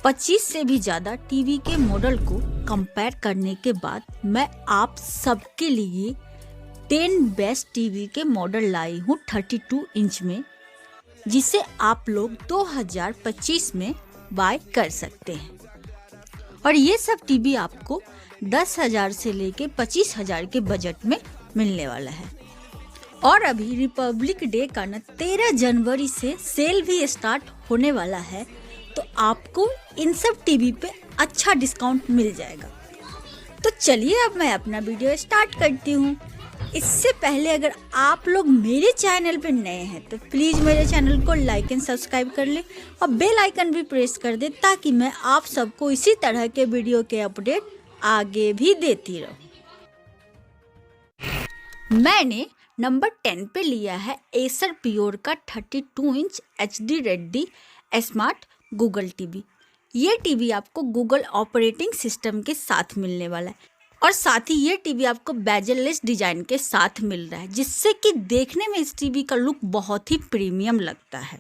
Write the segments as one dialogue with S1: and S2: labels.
S1: 25 से भी ज़्यादा टीवी के मॉडल को कंपेयर करने के बाद मैं आप सबके लिए 10 बेस्ट टीवी के मॉडल लाई हूँ 32 इंच में, जिसे आप लोग 2025 में बाय कर सकते हैं। और ये सब टीवी आपको 10,000 से लेके 25,000 के बजट में मिलने वाला है। और अभी रिपब्लिक डे का 13 जनवरी से सेल भी स्टार्ट होने वाला है, तो आपको इन सब टीवी पे अच्छा डिस्काउंट मिल जाएगा। तो चलिए अब मैं अपना वीडियो स्टार्ट करती हूँ। इससे पहले अगर आप लोग मेरे चैनल पे नए हैं तो प्लीज़ मेरे चैनल को लाइक एंड सब्सक्राइब कर लें और बेल आइकन भी प्रेस कर दें, ताकि मैं आप सबको इसी तरह के वीडियो के अपडेट आगे भी देती रहूँ। मैंने नंबर 10 पे लिया है एसर प्योर का 32 inch HD ready smart Google TV. ये टीवी आपको गूगल ऑपरेटिंग सिस्टम के साथ मिलने वाला है और साथ ही ये टीवी आपको बेजललेस डिजाइन के साथ मिल रहा है, जिससे कि देखने में इस टीवी का लुक बहुत ही प्रीमियम लगता है।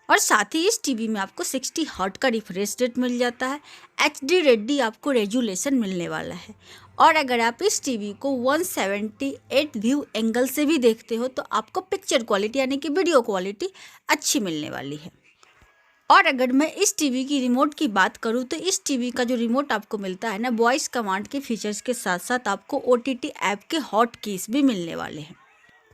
S1: और साथ ही इस टीवी में आपको 60 हर्ट्ज का रिफ्रेश रेट मिल जाता है। HD रेडी आपको रेजुलेशन मिलने वाला है। और अगर आप इस टीवी को 178 व्यू एंगल से भी देखते हो तो आपको पिक्चर क्वालिटी यानी कि वीडियो क्वालिटी अच्छी मिलने वाली है। और अगर मैं इस टीवी की रिमोट की बात करूं तो इस टीवी का जो रिमोट आपको मिलता है ना, वॉइस कमांड के फीचर्स के साथ साथ आपको OTT ऐप के हॉट कीज भी मिलने वाले हैं।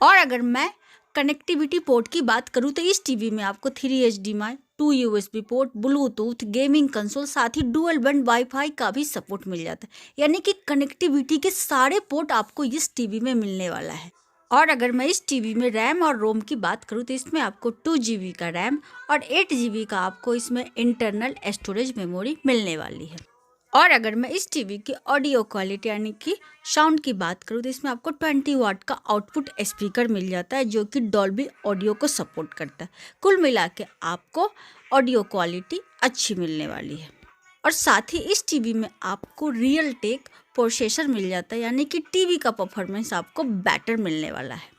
S1: और अगर मैं कनेक्टिविटी पोर्ट की बात करूं तो इस टीवी में आपको 3 HDMI, 2 USB port, Bluetooth, gaming console, साथ ही डुअल बैंड वाईफाई का भी सपोर्ट मिल जाता है, यानी कि कनेक्टिविटी के सारे पोर्ट आपको इस टीवी में मिलने वाला है। और अगर मैं इस टीवी में रैम और रोम की बात करूँ तो इसमें आपको 2 GB का रैम और 8 GB का आपको इसमें इंटरनल स्टोरेज मेमोरी मिलने वाली है। और अगर मैं इस टीवी की ऑडियो क्वालिटी यानी कि साउंड की बात करूँ तो इसमें आपको 20 वाट का आउटपुट स्पीकर मिल जाता है, जो कि डॉल्बी ऑडियो को सपोर्ट करता है। कुल मिला के आपको ऑडियो क्वालिटी अच्छी मिलने वाली है। और साथ ही इस टीवी में आपको रियल टेक प्रोसेसर मिल जाता है, यानी कि टीवी का परफॉर्मेंस आपको बेटर मिलने वाला है।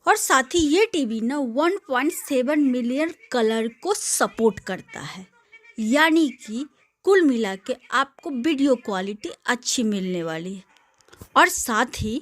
S1: और साथ ही ये टीवी ना 1.7 मिलियन कलर को सपोर्ट करता है, यानी कि कुल मिला के आपको वीडियो क्वालिटी अच्छी मिलने वाली है। और साथ ही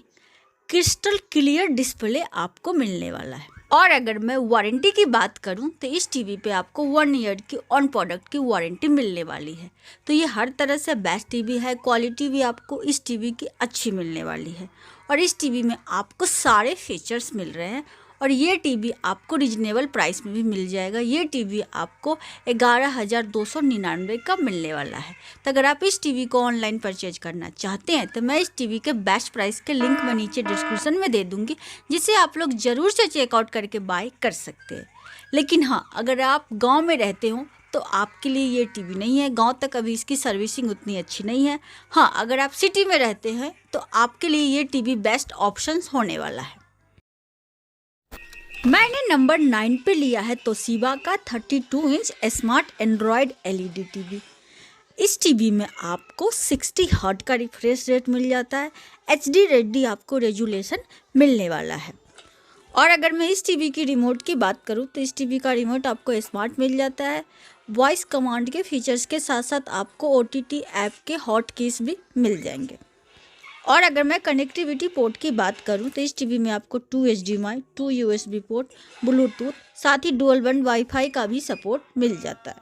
S1: क्रिस्टल क्लियर डिस्प्ले आपको मिलने वाला है। और अगर मैं वारंटी की बात करूं तो इस टीवी पे आपको 1 ईयर की ऑन प्रोडक्ट की वारंटी मिलने वाली है। तो ये हर तरह से बेस्ट टीवी है। क्वालिटी भी आपको इस टीवी की अच्छी मिलने वाली है और इस टीवी में आपको सारे फीचर्स मिल रहे हैं। और ये टीवी आपको रिजनेबल प्राइस में भी मिल जाएगा। ये टीवी आपको 11,299 का मिलने वाला है। तो अगर आप इस टीवी को ऑनलाइन परचेज करना चाहते हैं तो मैं इस टीवी के बेस्ट प्राइस के लिंक मैं नीचे डिस्क्रिप्शन में दे दूँगी, जिसे आप लोग ज़रूर से चेकआउट करके बाय कर सकते हैं। लेकिन हाँ, अगर आप गाँव में रहते हो तो आपके लिए ये टीवी नहीं है। गांव तक अभी इसकी सर्विसिंग उतनी अच्छी नहीं है। हाँ, अगर आप सिटी में रहते हैं तो आपके लिए ये टीवी बेस्ट ऑप्शंस होने वाला है। मैंने नंबर 9 पे लिया है तोशिबा का 32 inch smart Android LED TV. इस टीवी में आपको 60 हर्ट्ज का रिफ्रेश रेट मिल जाता है। HD रेडी आपको रेजुलेशन मिलने वाला है। और अगर मैं इस टीवी की रिमोट की बात करूं तो इस टीवी का रिमोट आपको स्मार्ट मिल जाता है। वॉइस कमांड के फीचर्स के साथ साथ आपको OTT ऐप के हॉट कीज भी मिल जाएंगे। और अगर मैं कनेक्टिविटी पोर्ट की बात करूं तो इस टीवी में आपको 2 HDMI, 2 USB पोर्ट, ब्लूटूथ, साथ ही डुअल बैंड वाईफाई का भी सपोर्ट मिल जाता है।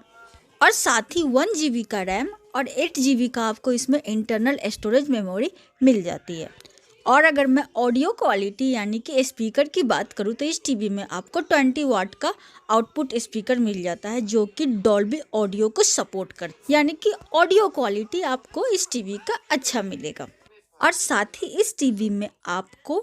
S1: और साथ ही 1 GB का रैम और 8 GB का आपको इसमें इंटरनल स्टोरेज मेमोरी मिल जाती है। और अगर मैं ऑडियो क्वालिटी यानी कि स्पीकर की बात करूं तो इस टीवी में आपको 20 वाट का आउटपुट स्पीकर मिल जाता है, जो कि डॉल्बी ऑडियो को सपोर्ट करता है, यानी कि ऑडियो क्वालिटी आपको इस टीवी का अच्छा मिलेगा। और साथ ही इस टीवी में आपको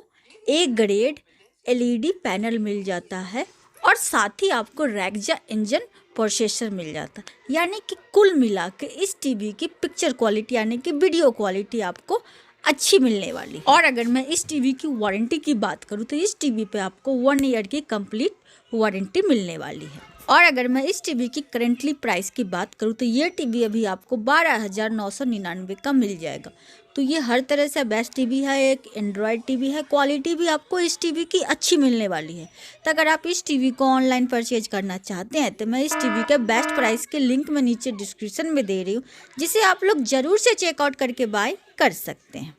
S1: A ग्रेड LED पैनल मिल जाता है और साथ ही आपको रैक्जा इंजन प्रोसेसर मिल जाता है, यानी कि कुल मिला के इस टीवी की पिक्चर क्वालिटी यानी कि वीडियो क्वालिटी आपको अच्छी मिलने वाली। और अगर मैं इस टीवी की वारंटी की बात करूँ तो इस टीवी पे आपको 1 ईयर की कंप्लीट वारंटी मिलने वाली है। और अगर मैं इस टीवी की करेंटली प्राइस की बात करूँ तो ये टीवी अभी आपको 12,999 का मिल जाएगा। तो ये हर तरह से बेस्ट टीवी है, एक एंड्रॉयड टीवी है, क्वालिटी भी आपको इस टीवी की अच्छी मिलने वाली है। तो अगर आप इस टीवी को ऑनलाइन परचेज करना चाहते हैं तो मैं इस टीवी के बेस्ट प्राइस के लिंक मैं नीचे डिस्क्रिप्शन में दे रही हूँ, जिसे आप लोग ज़रूर से चेकआउट करके बाय कर सकते हैं।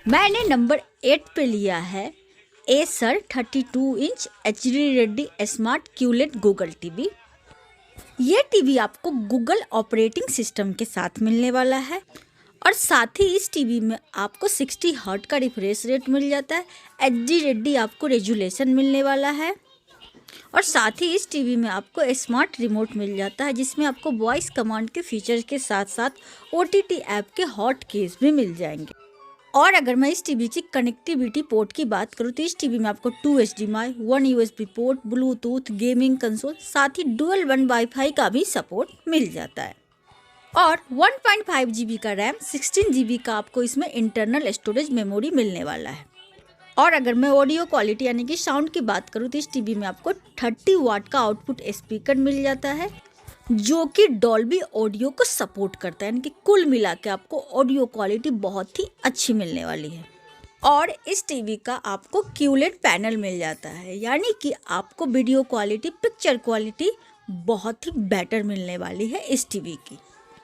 S1: मैंने नंबर 8 पे लिया है Acer 32 inch HD ready smart QLED Google TV. ये टीवी आपको गूगल ऑपरेटिंग सिस्टम के साथ मिलने वाला है और साथ ही इस टीवी में आपको 60 हर्ट्ज का रिफ्रेश रेट मिल जाता है। HD रेडी आपको रेजुलेशन मिलने वाला है और साथ ही इस टीवी में आपको स्मार्ट रिमोट मिल जाता है, जिसमें आपको वॉइस कमांड के फीचर्स के साथ साथ OTT ऐप के हॉट कीज भी मिल जाएंगे। और अगर मैं इस टीवी की कनेक्टिविटी पोर्ट की बात करूँ तो इस टीवी में आपको 2 HDMI, 1 USB port, Bluetooth, gaming console, साथ ही डुअल 1 वाईफाई का भी सपोर्ट मिल जाता है। और 1.5 GB का रैम, 16 GB का आपको इसमें इंटरनल स्टोरेज मेमोरी मिलने वाला है। और अगर मैं ऑडियो क्वालिटी यानी कि साउंड की बात करूँ तो इस टीवी में आपको 30 वाट का आउटपुट स्पीकर मिल जाता है, जो कि डॉल्बी ऑडियो को सपोर्ट करता है, यानी कि कुल मिला के आपको ऑडियो क्वालिटी बहुत ही अच्छी मिलने वाली है। और इस टीवी का आपको QLED पैनल मिल जाता है, यानी कि आपको वीडियो क्वालिटी, पिक्चर क्वालिटी बहुत ही बेटर मिलने वाली है इस टीवी की।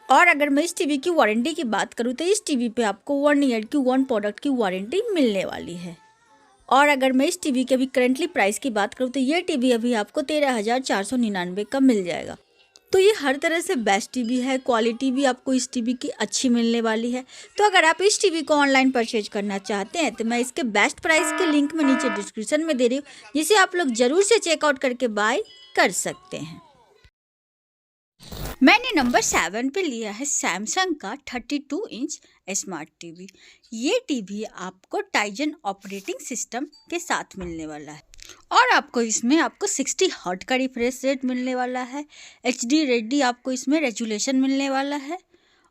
S1: और अगर मैं इस टीवी की वारंटी की बात करूँ तो इस टीवी पे आपको 1 ईयर की 1 प्रोडक्ट की वारंटी मिलने वाली है। और अगर मैं इस टीवी के अभी करंटली प्राइस की बात करूँ तो ये टीवी अभी आपको 13,499 का मिल जाएगा। तो ये हर तरह से बेस्ट टीवी है, क्वालिटी भी आपको इस टीवी की अच्छी मिलने वाली है। तो अगर आप इस टीवी को ऑनलाइन परचेज करना चाहते हैं तो मैं इसके बेस्ट प्राइस के लिंक में नीचे डिस्क्रिप्शन में दे रही हूँ, जिसे आप लोग ज़रूर से चेकआउट करके बाय कर सकते हैं। मैंने नंबर 7 पे लिया है सैमसंग का 32 इंच स्मार्ट टीवी। ये टीवी आपको टाइजन ऑपरेटिंग सिस्टम के साथ मिलने वाला है और आपको इसमें 60 हर्ट्ज का रिफ्रेश रेट मिलने वाला है। HD रेडी आपको इसमें रेजुलेशन मिलने वाला है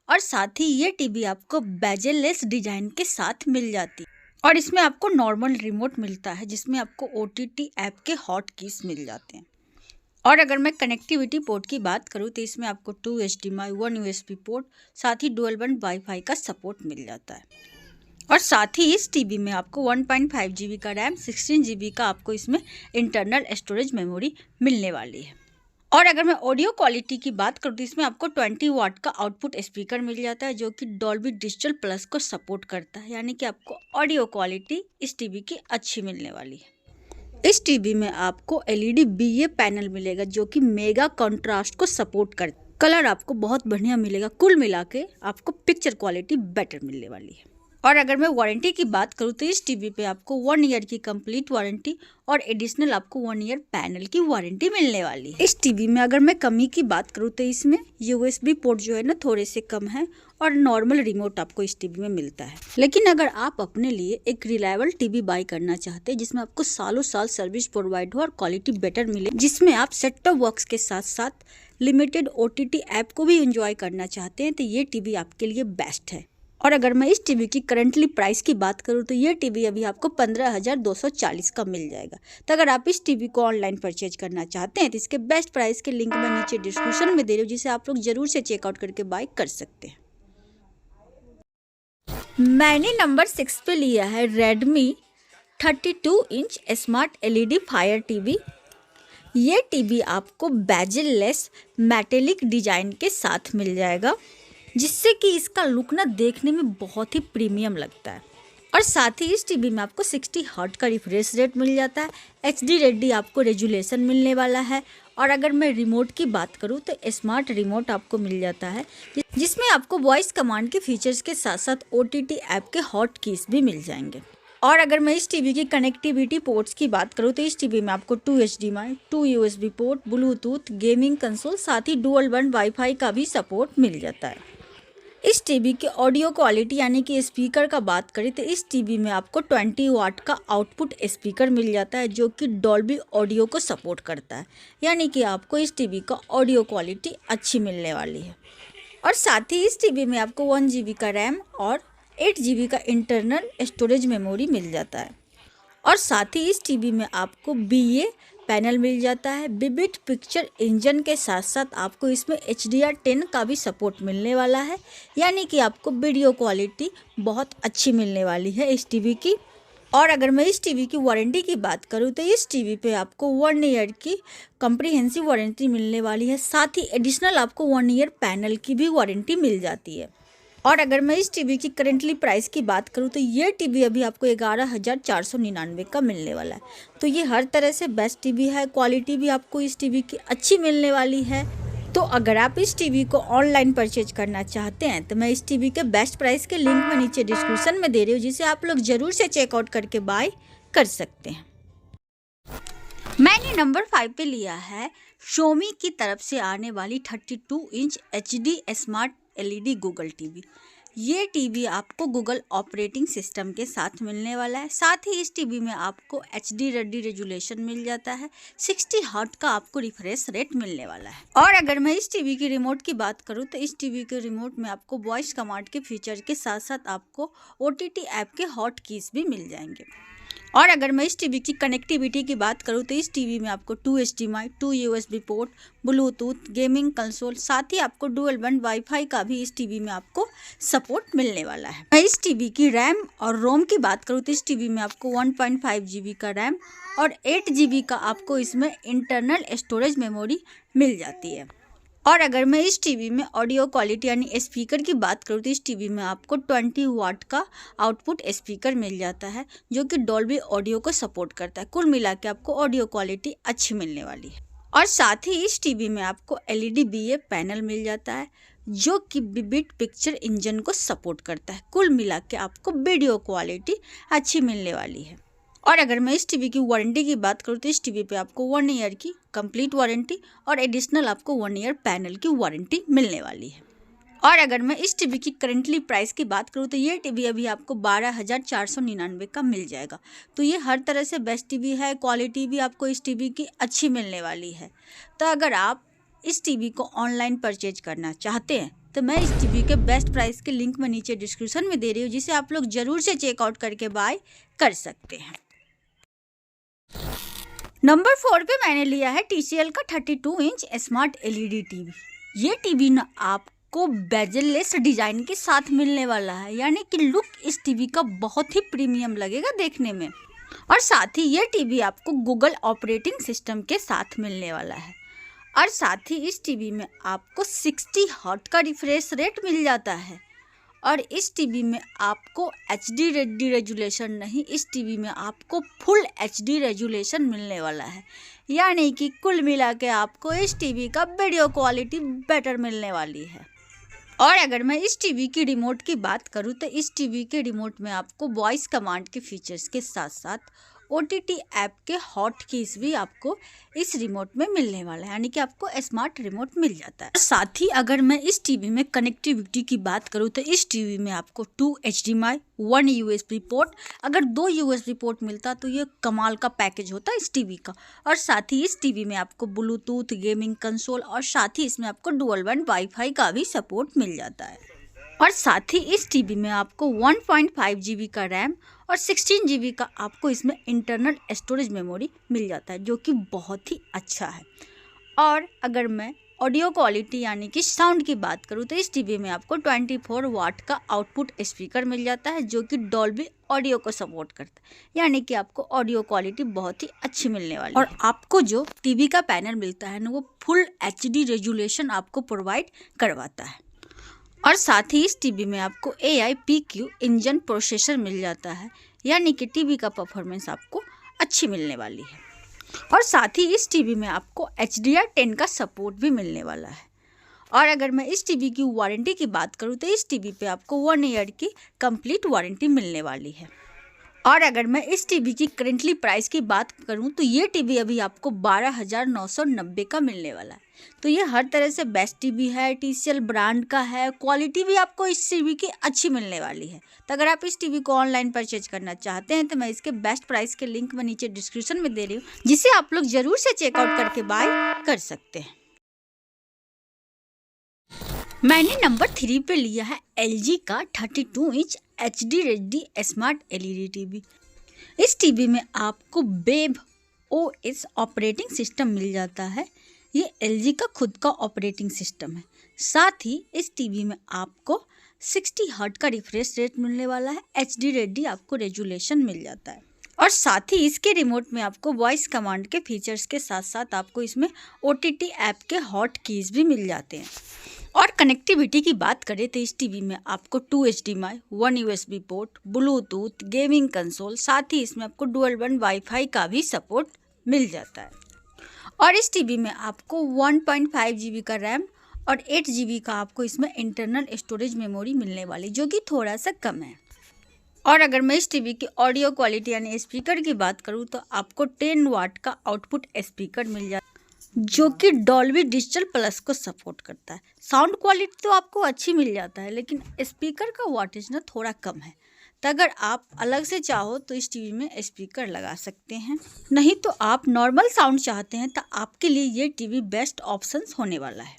S1: और साथ ही ये टीवी आपको बेजल-लेस डिजाइन के साथ मिल जाती है और इसमें आपको नॉर्मल रिमोट मिलता है, जिसमें आपको OTT ऐप के हॉट कीज मिल जाते हैं। और अगर मैं कनेक्टिविटी पोर्ट की बात करूँ तो इसमें आपको 2 HDMI, 1 USB पोर्ट, साथ ही डुअल 1 वाईफाई का सपोर्ट मिल जाता है। और साथ ही इस टीवी में आपको 1.5 GB का रैम, 16 GB का आपको इसमें इंटरनल स्टोरेज मेमोरी मिलने वाली है। और अगर मैं ऑडियो क्वालिटी की बात करूँ तो इसमें आपको 20 वाट का आउटपुट स्पीकर मिल जाता है, जो कि डॉल्बी डिजिटल प्लस को सपोर्ट करता है, यानी कि आपको ऑडियो क्वालिटी इस टीवी की अच्छी मिलने वाली है। इस टीवी में आपको LED BA पैनल मिलेगा, जो कि मेगा कंट्रास्ट को सपोर्ट करता है। कलर आपको बहुत बढ़िया मिलेगा, कुल मिला के आपको पिक्चर क्वालिटी बेटर मिलने वाली है। और अगर मैं वारंटी की बात करूँ तो इस टीवी पे आपको 1 ईयर की कंप्लीट वारंटी और एडिशनल आपको 1 ईयर पैनल की वारंटी मिलने वाली है। इस टीवी में अगर मैं कमी की बात करूँ तो इसमें USB पोर्ट जो है ना थोड़े से कम है और नॉर्मल रिमोट आपको इस टीवी में मिलता है। लेकिन अगर आप अपने लिए एक रिलायबल टीवी बाय करना चाहते हैं, जिसमें आपको सालों साल सर्विस प्रोवाइड हो और क्वालिटी बेटर मिले, जिसमें आप सेट टॉप बॉक्स के साथ साथ लिमिटेड OTT ऐप को भी एंजॉय करना चाहते हैं, तो ये टीवी आपके लिए बेस्ट है। और अगर मैं इस टीवी की करंटली प्राइस की बात करूँ तो ये टीवी अभी आपको 15,240 का मिल जाएगा। तो अगर आप इस टीवी को ऑनलाइन परचेज करना चाहते हैं तो इसके बेस्ट प्राइस के लिंक मैं नीचे डिस्क्रिप्शन में दे रही हूँ, जिसे आप लोग जरूर से चेकआउट करके बाय कर सकते हैं। मैंने नंबर 6 पे लिया है Redmi 32 inch smart LED fire TV. ये टीवी आपको बेजल-लेस मेटेलिक डिजाइन के साथ मिल जाएगा, जिससे कि इसका लुक ना देखने में बहुत ही प्रीमियम लगता है। और साथ ही इस टीवी में आपको 60 हर्ट्ज का रिफ्रेश रेट मिल जाता है। HD रेडी आपको रेजुलेशन मिलने वाला है। और अगर मैं रिमोट की बात करूँ तो स्मार्ट रिमोट आपको मिल जाता है, जिसमें आपको वॉइस कमांड के फीचर्स के साथ साथ OTT ऐप के हॉट कीज भी मिल जाएंगे। और अगर मैं इस टीवी की कनेक्टिविटी पोर्ट्स की बात करूँ तो इस टीवी में आपको 2 HDMI, 2 USB port, Bluetooth, gaming console, साथ ही डुअल 1 वाईफाई का भी सपोर्ट मिल जाता है। इस टीवी की ऑडियो क्वालिटी यानी कि स्पीकर का बात करें तो इस टीवी में आपको 20 वाट का आउटपुट स्पीकर मिल जाता है, जो कि डॉल्बी ऑडियो को सपोर्ट करता है, यानी कि आपको इस टीवी का ऑडियो क्वालिटी अच्छी मिलने वाली है। और साथ ही इस टीवी में आपको 1 GB का रैम और 8 GB का इंटरनल स्टोरेज मेमोरी मिल जाता है। और साथ ही इस टीवी में आपको BA पैनल मिल जाता है। विविड पिक्चर इंजन के साथ साथ आपको इसमें HDR10 का भी सपोर्ट मिलने वाला है, यानी कि आपको वीडियो क्वालिटी बहुत अच्छी मिलने वाली है इस टीवी की। और अगर मैं इस टीवी की वारंटी की बात करूं तो इस टीवी पे आपको 1 ईयर की कम्प्रीहेंसिव वारंटी मिलने वाली है। साथ ही एडिशनल आपको 1 ईयर पैनल की भी वारंटी मिल जाती है। और अगर मैं इस टीवी की करेंटली प्राइस की बात करूं तो ये टीवी अभी आपको 11,499 का मिलने वाला है। तो ये हर तरह से बेस्ट टीवी है। क्वालिटी भी आपको इस टीवी की अच्छी मिलने वाली है। तो अगर आप इस टीवी को ऑनलाइन परचेज करना चाहते हैं तो मैं इस टीवी के बेस्ट प्राइस के लिंक में नीचे डिस्क्रिप्शन में दे रही हूँ, जिसे आप लोग ज़रूर से चेकआउट करके बाय कर सकते हैं। मैंने नंबर 5 पे लिया है Xiaomi की तरफ से आने वाली 32 inch HD smart LED Google TV. ये टीवी आपको गूगल ऑपरेटिंग सिस्टम के साथ मिलने वाला है। साथ ही इस टीवी में आपको HD रेडी रेजुलेशन मिल जाता है। 60 हर्ट्ज का आपको रिफ्रेश रेट मिलने वाला है। और अगर मैं इस टीवी की रिमोट की बात करूं तो इस टीवी के रिमोट में आपको वॉइस कमांड के फीचर के साथ साथ आपको OTT ऐप के हॉट कीज भी मिल जाएंगे। और अगर मैं इस टीवी की कनेक्टिविटी की बात करूं तो इस टीवी में आपको 2 HDMI, 2 USB port, Bluetooth, gaming console, साथ ही आपको डुअल बैंड वाईफाई का भी इस टीवी में आपको सपोर्ट मिलने वाला है। मैं इस टीवी की रैम और रोम की बात करूं तो इस टीवी में आपको 1.5 GB का रैम और 8 GB का आपको इसमें इंटरनल स्टोरेज मेमोरी मिल जाती है। और अगर मैं इस टीवी में ऑडियो क्वालिटी यानी स्पीकर की बात करूँ तो इस टीवी में आपको 20 वाट का आउटपुट स्पीकर मिल जाता है, जो कि डॉल्बी ऑडियो को सपोर्ट करता है। कुल मिला के आपको ऑडियो क्वालिटी अच्छी मिलने वाली है। और साथ ही इस टीवी में आपको LED BA पैनल मिल जाता है, जो कि विविड पिक्चर इंजन को सपोर्ट करता है। कुल मिला के आपको वीडियो क्वालिटी अच्छी मिलने वाली है। और अगर मैं इस टीवी की वारंटी की बात करूँ तो इस टीवी पे आपको 1 ईयर की कंप्लीट वारंटी और एडिशनल आपको 1 ईयर पैनल की वारंटी मिलने वाली है। और अगर मैं इस टीवी की करेंटली प्राइस की बात करूँ तो ये टीवी अभी आपको 12,499 का मिल जाएगा। तो ये हर तरह से बेस्ट टीवी है। क्वालिटी भी आपको इस टीवी की अच्छी मिलने वाली है। तो अगर आप इस टीवी को ऑनलाइन परचेज करना चाहते हैं तो मैं इस टीवी के बेस्ट प्राइस के लिंक में नीचे डिस्क्रिप्शन में दे रही हूँ, जिसे आप लोग ज़रूर से चेकआउट करके बाय कर सकते हैं। नंबर 4 पे मैंने लिया है TCL का 32 इंच स्मार्ट LED टीवी। ये टीवी ना आपको बेजललेस डिजाइन के साथ मिलने वाला है, यानी कि लुक इस टीवी का बहुत ही प्रीमियम लगेगा देखने में। और साथ ही ये टीवी आपको गूगल ऑपरेटिंग सिस्टम के साथ मिलने वाला है। और साथ ही इस टीवी में आपको 60 हर्ट्ज का रिफ्रेश रेट मिल जाता है। और इस टीवी में आपको HD रेडी रेजुलेशन नहीं, इस टीवी में आपको फुल HD रेजुलेशन मिलने वाला है, यानी कि कुल मिला के आपको इस टीवी का वीडियो क्वालिटी बेटर मिलने वाली है। और अगर मैं इस टीवी की रिमोट की बात करूं तो इस टीवी के रिमोट में आपको वॉइस कमांड के फीचर्स के साथ साथ OTT ऐप के हॉट कीज भी आपको इस रिमोट में मिलने वाला है, यानी कि आपको स्मार्ट रिमोट मिल जाता है। साथ ही अगर मैं इस टीवी में कनेक्टिविटी की बात करूं तो इस टीवी में आपको 2 HDMI, 1 USB पोर्ट, अगर 2 USB पोर्ट मिलता तो ये कमाल का पैकेज होता है इस टीवी का। और साथ ही इस टीवी में आपको ब्लूटूथ, गेमिंग कंसोल और साथ ही इसमें आपको डुअल बैंड वाईफाई का भी सपोर्ट मिल जाता है। और साथ ही इस टीवी में आपको 1.5 GB का रैम और 16 GB का आपको इसमें इंटरनल स्टोरेज मेमोरी मिल जाता है, जो कि बहुत ही अच्छा है। और अगर मैं ऑडियो क्वालिटी यानी कि साउंड की बात करूँ तो इस टीवी में आपको 24 वाट का आउटपुट स्पीकर मिल जाता है, जो कि डॉल्बी ऑडियो को सपोर्ट करता है, यानी कि आपको ऑडियो क्वालिटी बहुत ही अच्छी मिलने वाली है। और आपको जो टीवी का पैनल मिलता है ना, वो फुल HD रेजुलेशन आपको प्रोवाइड करवाता है। और साथ ही इस टीवी में आपको AI PQ इंजन प्रोसेसर मिल जाता है, यानी कि टीवी का परफॉर्मेंस आपको अच्छी मिलने वाली है। और साथ ही इस टीवी में आपको HDR10 का सपोर्ट भी मिलने वाला है। और अगर मैं इस टीवी की वारंटी की बात करूँ तो इस टीवी पे आपको 1 ईयर की कंप्लीट वारंटी मिलने वाली है। और अगर मैं इस टीवी की करेंटली प्राइस की बात करूं तो ये टीवी अभी आपको 12,990 का मिलने वाला है। तो ये हर तरह से बेस्ट टीवी है, TCL ब्रांड का है। क्वालिटी भी आपको इस टीवी की अच्छी मिलने वाली है। तो अगर आप इस टीवी को ऑनलाइन परचेज करना चाहते हैं तो मैं इसके बेस्ट प्राइस के लिंक में नीचे डिस्क्रिप्शन में दे रही हूँ, जिसे आप लोग ज़रूर से चेकआउट करके बाय कर सकते हैं। मैंने नंबर 3 पे लिया है LG का 32 inch HD ready smart LED TV. इस टीवी में आपको वेब OS ऑपरेटिंग सिस्टम मिल जाता है। ये LG का खुद का ऑपरेटिंग सिस्टम है। साथ ही इस टीवी में आपको 60 हर्ट्ज का रिफ्रेश रेट मिलने वाला है। HD रेडी आपको रेजुलेशन मिल जाता है और साथ ही इसके रिमोट में आपको वॉइस कमांड के फीचर्स के साथ साथ आपको इसमें OTT ऐप के हॉट कीज भी मिल जाते हैं। और कनेक्टिविटी की बात करें तो इस टीवी में आपको 2 HDMI, 1 USB port, Bluetooth, gaming console, साथ ही इसमें आपको डुअल बैंड वाईफाई का भी सपोर्ट मिल जाता है। और इस टीवी में आपको 1.5 GB का रैम और 8 GB का आपको इसमें इंटरनल स्टोरेज मेमोरी मिलने वाली, जो कि थोड़ा सा कम है। और अगर मैं इस टीवी की ऑडियो क्वालिटी यानी स्पीकर की बात करूँ तो आपको 10 वाट का आउटपुट स्पीकर मिल जाता है, जो कि डॉल्बी डिजिटल प्लस को सपोर्ट करता है। साउंड क्वालिटी तो आपको अच्छी मिल जाता है, लेकिन स्पीकर का वाटेज ना थोड़ा कम है। तो अगर आप अलग से चाहो तो इस टीवी में स्पीकर लगा सकते हैं, नहीं तो आप नॉर्मल साउंड चाहते हैं तो आपके लिए ये टीवी बेस्ट ऑप्शंस होने वाला है।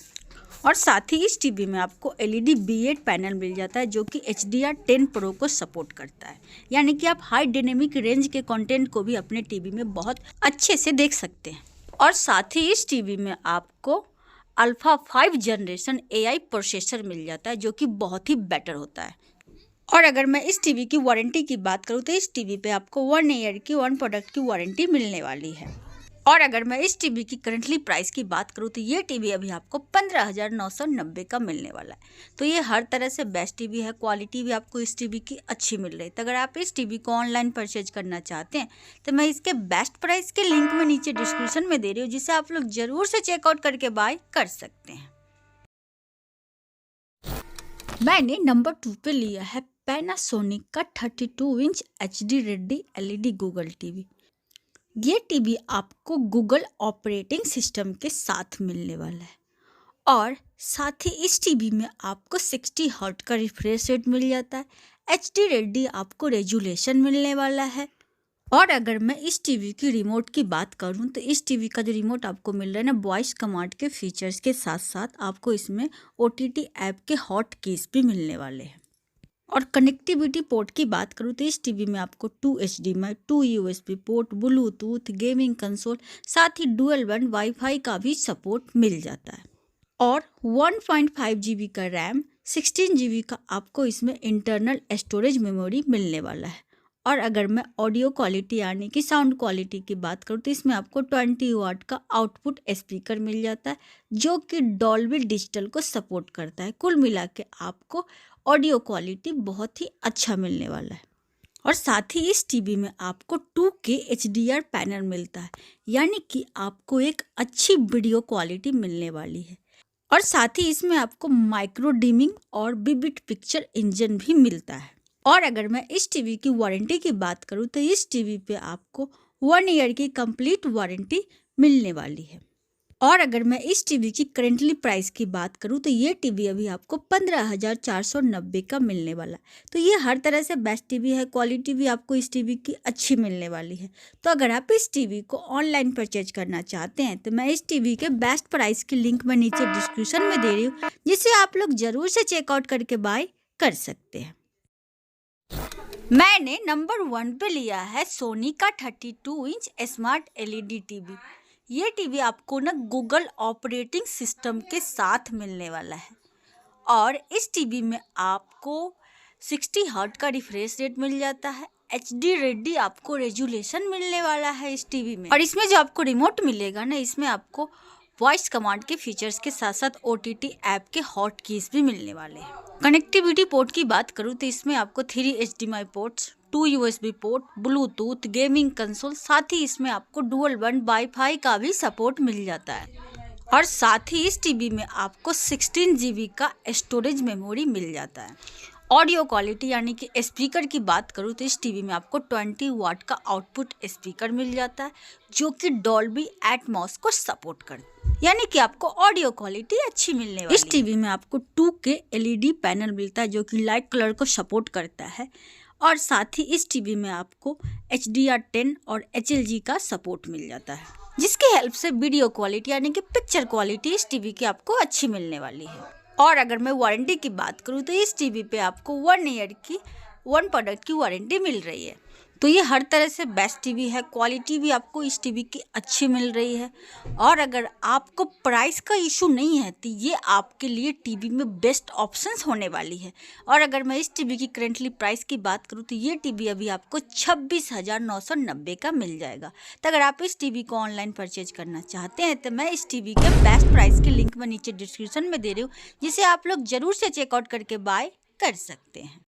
S1: और साथ ही इस टीवी में आपको LED B8 पैनल मिल जाता है, जो कि HDR10 Pro को सपोर्ट करता है, यानी कि आप हाई डायनेमिक रेंज के कंटेंट को भी अपने टीवी में बहुत अच्छे से देख सकते हैं। और साथ ही इस टीवी में आपको अल्फा 5 जनरेशन AI प्रोसेसर मिल जाता है, जो कि बहुत ही बेटर होता है। और अगर मैं इस टीवी की वारंटी की बात करूँ तो इस टीवी पे आपको 1 ईयर की 1 प्रोडक्ट की वारंटी मिलने वाली है। और अगर मैं इस टीवी की करंटली प्राइस की बात करूँ तो ये टीवी अभी आपको 15,990 का मिलने वाला है। तो ये हर तरह से बेस्ट टीवी है, क्वालिटी भी आपको इस टीवी की अच्छी मिल रही है। तो अगर आप इस टीवी को ऑनलाइन परचेज करना चाहते हैं तो मैं इसके बेस्ट प्राइस के लिंक में नीचे डिस्क्रिप्शन में दे रही हूँ, जिसे आप लोग ज़रूर से चेकआउट करके बाय कर सकते हैं। मैंने नंबर 2 पे लिया है पैनासोनिक का 32 inch HD ready LED Google TV. ये टीवी आपको गूगल ऑपरेटिंग सिस्टम के साथ मिलने वाला है और साथ ही इस टीवी में आपको 60 हर्ट्ज का रिफ्रेश रेट मिल जाता है। HD रेडी आपको रेजुलेशन मिलने वाला है। और अगर मैं इस टीवी की रिमोट की बात करूं तो इस टीवी का जो रिमोट आपको मिल रहा है ना, वॉइस कमांड के फीचर्स के साथ साथ आपको इसमें OTT ऐप के हॉट कीज भी मिलने वाले हैं। और कनेक्टिविटी पोर्ट की बात करूँ तो इस टीवी में आपको 2 HDMI, 2 USB port, Bluetooth, gaming console, साथ ही डुअल बैंड वाईफाई का भी सपोर्ट मिल जाता है। और 1.5 GB का रैम, 16 GB का आपको इसमें इंटरनल स्टोरेज मेमोरी मिलने वाला है। और अगर मैं ऑडियो क्वालिटी यानी कि साउंड क्वालिटी की बात करूँ तो इसमें आपको 20 वाट का आउटपुट स्पीकर मिल जाता है, जो कि डॉल्बी डिजिटल को सपोर्ट करता है। कुल मिला के आपको ऑडियो क्वालिटी बहुत ही अच्छा मिलने वाला है। और साथ ही इस टीवी में आपको 2K HDR पैनल मिलता है, यानी कि आपको एक अच्छी वीडियो क्वालिटी मिलने वाली है। और साथ ही इसमें आपको माइक्रो डिमिंग और विविड पिक्चर इंजन भी मिलता है। और अगर मैं इस टीवी की वारंटी की बात करूँ तो इस टीवी पे आपको 1 ईयर की कंप्लीट वारंटी मिलने वाली है। और अगर मैं इस टीवी की करेंटली प्राइस की बात करूं तो ये टीवी अभी आपको 15,490 का मिलने वाला है। तो ये हर तरह से बेस्ट टीवी है, क्वालिटी भी आपको इस टीवी की अच्छी मिलने वाली है। तो अगर आप इस टीवी को ऑनलाइन परचेज करना चाहते हैं तो मैं इस टीवी के बेस्ट प्राइस की लिंक मैं नीचे डिस्क्रिप्शन में दे रही हूँ, जिसे आप लोग ज़रूर से चेकआउट करके बाय कर सकते हैं। मैंने नंबर 1 पे लिया है सोनी का 32 इंच स्मार्ट LED टीवी। ये टीवी आपको ना गूगल ऑपरेटिंग सिस्टम के साथ मिलने वाला है और इस टीवी में आपको 60 हर्ट्ज का रिफ्रेश रेट मिल जाता है। HD रेडी आपको रेजुलेशन मिलने वाला है इस टीवी में। और इसमें जो आपको रिमोट मिलेगा ना, इसमें आपको वॉइस कमांड के फीचर्स के साथ साथ OTT ऐप के हॉट कीज भी मिलने वाले हैं। कनेक्टिविटी पोर्ट की बात करूँ तो इसमें आपको 3 HDMI ports, 2 USB port, Bluetooth, gaming console, साथ ही इसमें आपको डुअल बैंड वाईफाई का भी सपोर्ट मिल जाता है। और साथ ही इस टीवी में आपको 16 GB का स्टोरेज मेमोरी मिल जाता है। ऑडियो क्वालिटी यानी कि स्पीकर की बात करूँ तो इस टीवी में आपको 20 वाट का आउटपुट स्पीकर मिल जाता है, जो कि डॉल्बी एटमॉस को सपोर्ट करता है, यानी कि आपको ऑडियो क्वालिटी अच्छी मिलने वाली है। इस टीवी में आपको 2K LED पैनल मिलता है, जो कि लाइट कलर को सपोर्ट करता है। और साथ ही इस टीवी में आपको HDR10 और HLG का सपोर्ट मिल जाता है, जिसकी हेल्प से वीडियो क्वालिटी यानी कि पिक्चर क्वालिटी इस टीवी की आपको अच्छी मिलने वाली है। और अगर मैं वारंटी की बात करूँ तो इस टीवी पे आपको 1 ईयर की 1 प्रोडक्ट की वारंटी मिल रही है। तो ये हर तरह से बेस्ट टीवी है, क्वालिटी भी आपको इस टीवी की अच्छी मिल रही है। और अगर आपको प्राइस का इशू नहीं है तो ये आपके लिए टीवी में बेस्ट ऑप्शंस होने वाली है। और अगर मैं इस टीवी की करेंटली प्राइस की बात करूँ तो ये टीवी अभी आपको 26,990 का मिल जाएगा। तो अगर आप इस टीवी को ऑनलाइन परचेज करना चाहते हैं तो मैं इस टीवी के बेस्ट प्राइस के लिंक मैं नीचे डिस्क्रिप्शन में दे रही हूँ, जिसे आप लोग ज़रूर से चेकआउट करके बाय कर सकते हैं।